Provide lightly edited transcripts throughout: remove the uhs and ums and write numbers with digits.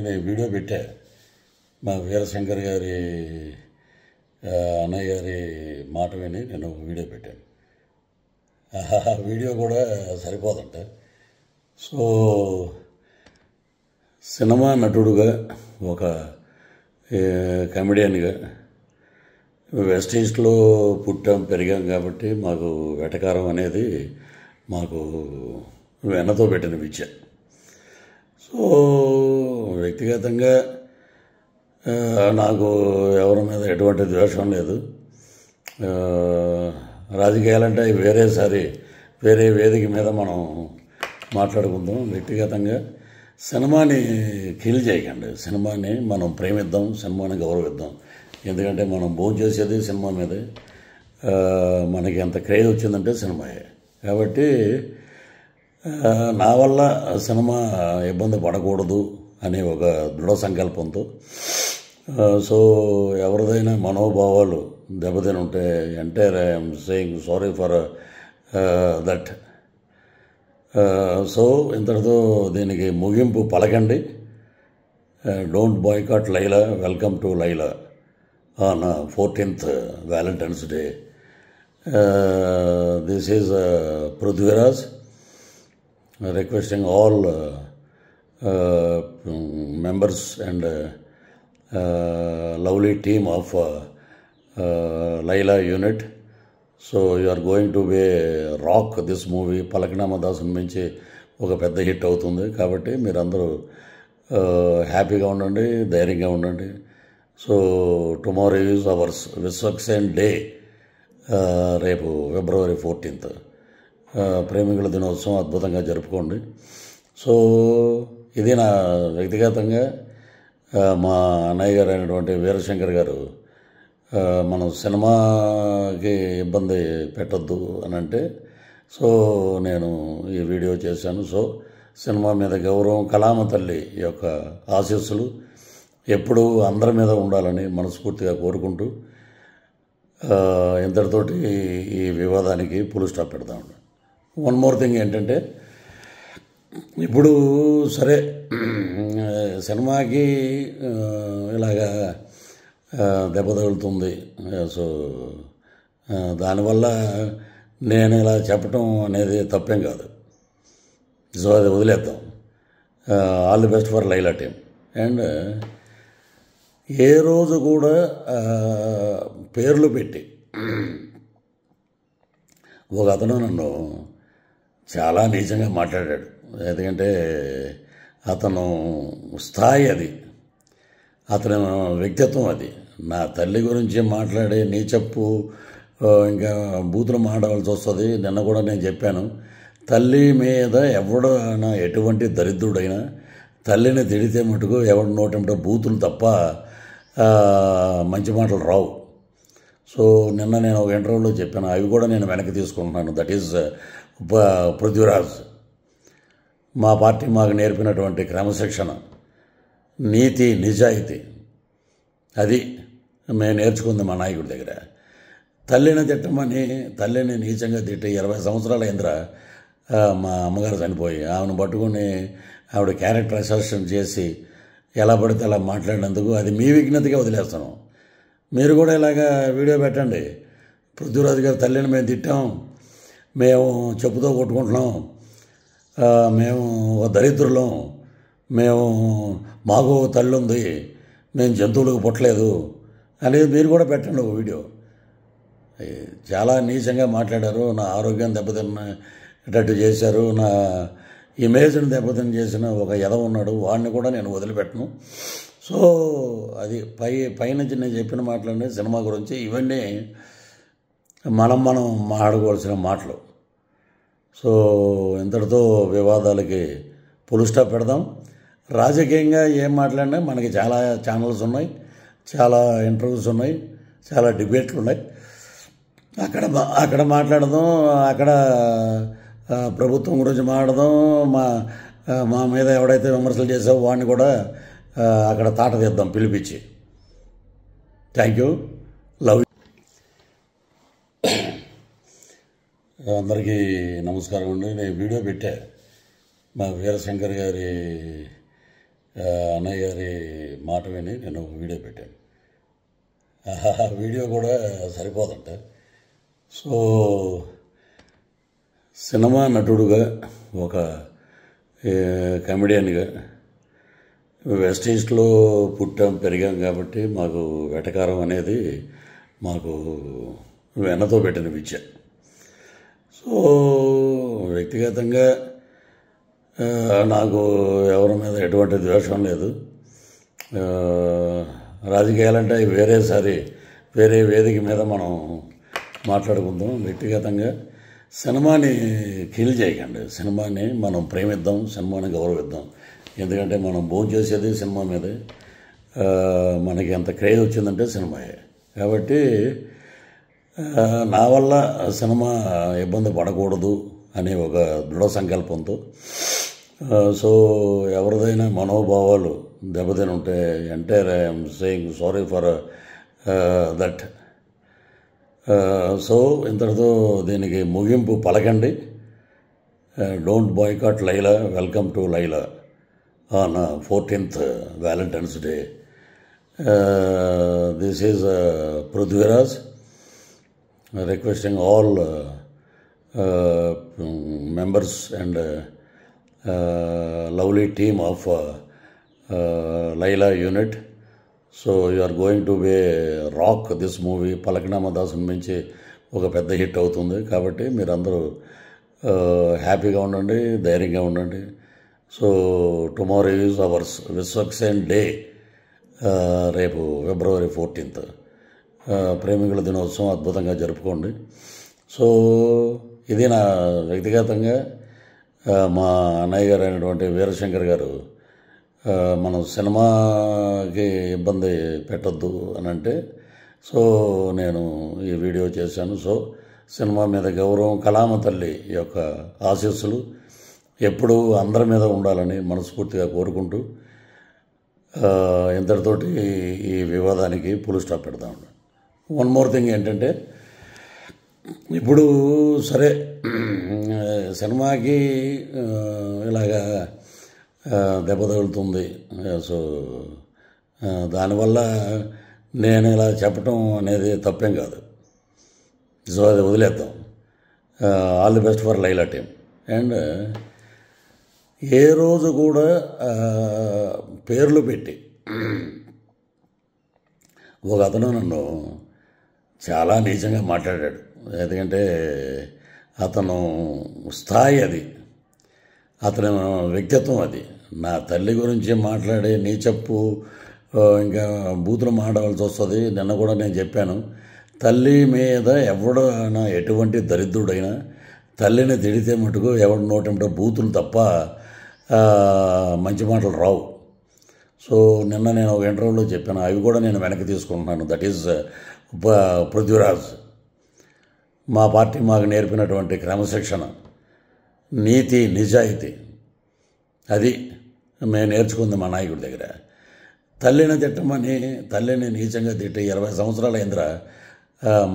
నేను వీడియో పెట్టా మా వీరశంకర్ గారి అన్నయ్య గారి మాట విని నేను ఒక వీడియో పెట్టాను. ఆ వీడియో కూడా సరిపోదంట. సో సినిమా నటుడుగా ఒక కమెడియన్గా వెస్ట్ ఈస్ట్లో పుట్టాం పెరిగాం కాబట్టి మాకు వెటకారం అనేది మాకు వెన్నతో పెట్టిన విద్య. సో వ్యక్తిగతంగా నాకు ఎవరి మీద ఎటువంటి ద్వేషం లేదు. రాజకీయాలంటే వేరే వేదిక మీద మనం మాట్లాడుకుందాం. వ్యక్తిగతంగా సినిమాని కిల్ చేయకండి. సినిమాని మనం ప్రేమిద్దాం, సినిమాని గౌరవిద్దాం. ఎందుకంటే మనం భోజనం చేసేది సినిమా మీదే. మనకి ఎంత క్రేజ్ వచ్చిందంటే సినిమాయే. కాబట్టి నా వల్ల సినిమా ఇబ్బంది పడకూడదు అనే ఒక దృఢ సంకల్పంతో సో ఎవరిదైనా మనోభావాలు దెబ్బతిని ఉంటే entire I'm saying sorry for that. So ఇంతటితో దీనికి ముగింపు పలకండి. Don't boycott Laila, welcome to Laila on 14th Valentine's Day. This is Prithviraj requesting all members and lovely team of Laila unit. So you are going to be rock this movie. పలకనామా దాసుని మించి ఒక పెద్ద hit అవుతుంది. కాబట్టి మీరందరూ హ్యాపీగా ఉండండి, ధైర్యంగా ఉండండి. So tomorrow is ours Vishwaksen day. రేపు February 14th ప్రేమికుల దినోత్సవం అద్భుతంగా జరుపుకోండి. సో ఇది నా వ్యక్తిగతంగా మా అన్నయ్య గారు అయినటువంటి వీరశంకర్ గారు మనం సినిమాకి ఇబ్బంది పెట్టద్దు అని అంటే సో నేను ఈ వీడియో చేశాను. సో సినిమా మీద గౌరవం, కళామ తల్లి యొక్క ఆశీస్సులు ఎప్పుడూ అందరి మీద ఉండాలని మనస్ఫూర్తిగా కోరుకుంటూ ఇంతటితోటి ఈ వివాదానికి ఫుల్ స్టాప్ పెడతామండి. వన్ మోర్ థింగ్ ఏంటంటే, ఇప్పుడు సరే సినిమాకి ఇలాగా దెబ్బ తగులుతుంది. సో దానివల్ల నేను ఇలా చెప్పటం అనేది తప్పేం కాదు. సో అది వదిలేద్దాం. All the best for Laila team. And ఏ రోజు కూడా పేర్లు పెట్టి ఒక అతను నన్ను చాలా నీచంగా మాట్లాడాడు. ఎందుకంటే అతను స్థాయి అది, అతని వ్యక్తిత్వం అది. నా తల్లి గురించి మాట్లాడే నీచప్పు ఇంకా బూతులు మాట్లాడాల్సి వస్తుంది. నిన్న కూడా నేను చెప్పాను, తల్లి మీద ఎవడైనా ఎటువంటి దరిద్రుడైనా తల్లిని తిడితే మటుకు ఎవడు నోటంటే బూతులు తప్ప మంచి మాటలు రావు. సో నిన్న నేను ఒక ఇంటర్వ్యూలో చెప్పాను, అవి కూడా నేను వెనక్కి తీసుకుంటున్నాను. That is Prithviraj. మా పార్టీ మాకు నేర్పినటువంటి క్రమశిక్షణ, నీతి, నిజాయితీ అది మేము నేర్చుకుంది మా నాయకుడి దగ్గర. తల్లిని తిట్టమని, తల్లిని నీచంగా తిట్టి 20 సంవత్సరాలు అయిందిరా మా అమ్మగారు చనిపోయి. ఆమెను పట్టుకుని ఆవిడ క్యారెక్టర్ అసెసినేషన్ చేసి ఎలా పడితే అలా మాట్లాడినందుకు అది మీ విఘ్నతగా వదిలేస్తాను. మీరు కూడా ఇలాగా వీడియో పెట్టండి. పృథ్వీరాజ్ గారి తల్లిని మేము తిట్టాం, మేము చెప్పుతో కొట్టుకుంటున్నాం, మేము దరిద్రులం, మాకు తల్లి ఉంది, మేము జంతువులకు పుట్టలేదు అనేది మీరు కూడా పెట్టండి ఒక వీడియో. చాలా నీచంగా మాట్లాడారు, నా ఆరోగ్యం దెబ్బతిన్నట్టు చేశారు, నా ఇమేజ్ని దెబ్బతిని చేసిన ఒక ఎదవ ఉన్నాడు, వాడిని కూడా నేను వదిలిపెట్టను. సో అది పైనుంచి నేను చెప్పిన మాటలన్నీ సినిమా గురించి. ఇవన్నీ మనం మాట్లాడుకోవాల్సిన మాటలు. సో ఇంతటితో వివాదాలకి ఫుల్ స్టాప్ పెడదాం. రాజకీయంగా ఏం మాట్లాడినా మనకి చాలా ఛానల్స్ ఉన్నాయి, చాలా ఇంటర్వ్యూస్ ఉన్నాయి, చాలా డిబేట్లు ఉన్నాయి. అక్కడ మాట్లాడదాం, అక్కడ ప్రభుత్వం గురించి మాట్లాడదాం. మా మీద ఎవడైతే విమర్శలు చేసావో వాడిని కూడా అక్కడ తాట తీద్దాం పిలిపించి. Thank you, love you. అందరికీ నమస్కారం అండి. నేను వీడియో పెట్టా మా వీరశంకర్ గారి అన్నయ్య గారి మాట విని నేను ఒక వీడియో పెట్టాను. ఆ వీడియో కూడా సరిపోదంట. సో సినిమా నటుడుగా, ఒక కమెడియన్గా వెస్ట్ ఈస్ట్లో పుట్టాం పెరిగాం కాబట్టి మాకు వెటకారం అనేది మాకు వెన్నతో పెట్టిన విద్య. సో వ్యక్తిగతంగా నాకు ఎవరి మీద ఎటువంటి ద్వేషం లేదు. రాజకీయాలంటే వేరే వేదిక మీద మనం మాట్లాడుకుందాం. వ్యక్తిగతంగా సినిమాని కిల్ చేయకండి. సినిమాని మనం ప్రేమిద్దాం, సినిమాని గౌరవిద్దాం. ఎందుకంటే మనం భోజనం చేసేది సినిమా మీదే. మనకి ఎంత క్రేజ్ వచ్చిందంటే సినిమాయే. కాబట్టి నా వల్ల సినిమా ఇబ్బంది పడకూడదు అనే ఒక దృఢ సంకల్పంతో, సో ఎవరిదైనా మనోభావాలు దెబ్బతిని ఉంటే entire I'm saying sorry for that. So ఇంతటితో దీనికి ముగింపు పలకండి. Don't boycott Laila, welcome to Laila on 14th Valentine's Day. This is Prudhviraj requesting all members and lovely team of Laila unit. So you are going to be rock this movie. Palaknama Dasan నుంచి ఒక పెద్ద hit అవుతుంది. కాబట్టి మీరందరూ హ్యాపీగా ఉండండి, ధైర్యంగా ఉండండి. So tomorrow is ours Vishwaksen day. రేపు February 14th ప్రేమికుల దినోత్సవం అద్భుతంగా జరుపుకోండి. సో ఇది నా వ్యక్తిగతంగా మా అన్నయ్య గారు అయినటువంటి వీరశంకర్ గారు మనం సినిమాకి ఇబ్బంది పెట్టద్దు అని అంటే, సో నేను ఈ వీడియో చేశాను. సో సినిమా మీద గౌరవం, కళామ తల్లి యొక్క ఆశీస్సులు ఎప్పుడూ అందరి మీద ఉండాలని మనస్ఫూర్తిగా కోరుకుంటూ ఇంతటితోటి ఈ వివాదానికి ఫుల్ స్టాప్ పెడదాం. వన్ మోర్ థింగ్ ఏంటంటే, ఇప్పుడు సరే సినిమాకి ఇలాగా దెబ్బ తగులుతుంది. సో దానివల్ల నేను ఇలా చెప్పటం అనేది తప్పేం కాదు. సో అది వదిలేద్దాం. All the best for Laila team. And ఏ రోజు కూడా పేర్లు పెట్టి ఒక అతను నన్ను చాలా నీచంగా మాట్లాడాడు. ఎందుకంటే అతను స్థాయి అది, అతని వ్యక్తిత్వం అది. నా తల్లి గురించి మాట్లాడే నీచప్పు ఇంకా బూతులు మాట్లాడాల్సి వస్తుంది. నిన్న కూడా నేను చెప్పాను, తల్లి మీద ఎవడైనా ఎటువంటి దరిద్రుడైనా తల్లిని తిడితే మటుకు ఎవడు నోటంటే బూతులు తప్ప మంచి మాటలు రావు. సో నిన్న నేను ఒక ఇంటర్వ్యూలో చెప్పాను, అవి కూడా నేను వెనక్కి తీసుకుంటున్నాను. That is Prithviraj. మా పార్టీ మాకు నేర్పినటువంటి క్రమశిక్షణ, నీతి, నిజాయితీ, అది మేము నేర్చుకుంది మా నాయకుడి దగ్గర. తల్లిని తిట్టమని, తల్లిని నీచంగా తిట్టి 20 సంవత్సరాలు అయిందిరా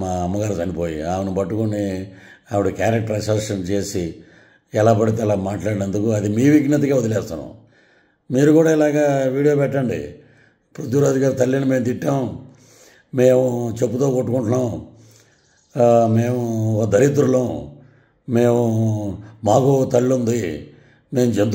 మా అమ్మగారు చనిపోయి. ఆమెను పట్టుకుని ఆవిడ క్యారెక్టర్ అసెసినేషన్ చేసి ఎలా పడితే అలా మాట్లాడినందుకు అది మీ విఘ్నతగా వదిలేస్తాను. మీరు కూడా ఇలాగా వీడియో పెట్టండి. పృథ్వీరాజు గారి తల్లిని మేము తిట్టాం, మేము చెప్పుతో కొట్టుకుంటున్నాం, మేము దరిద్రులం, మాకు తల్లి ఉంది, మేము జంతు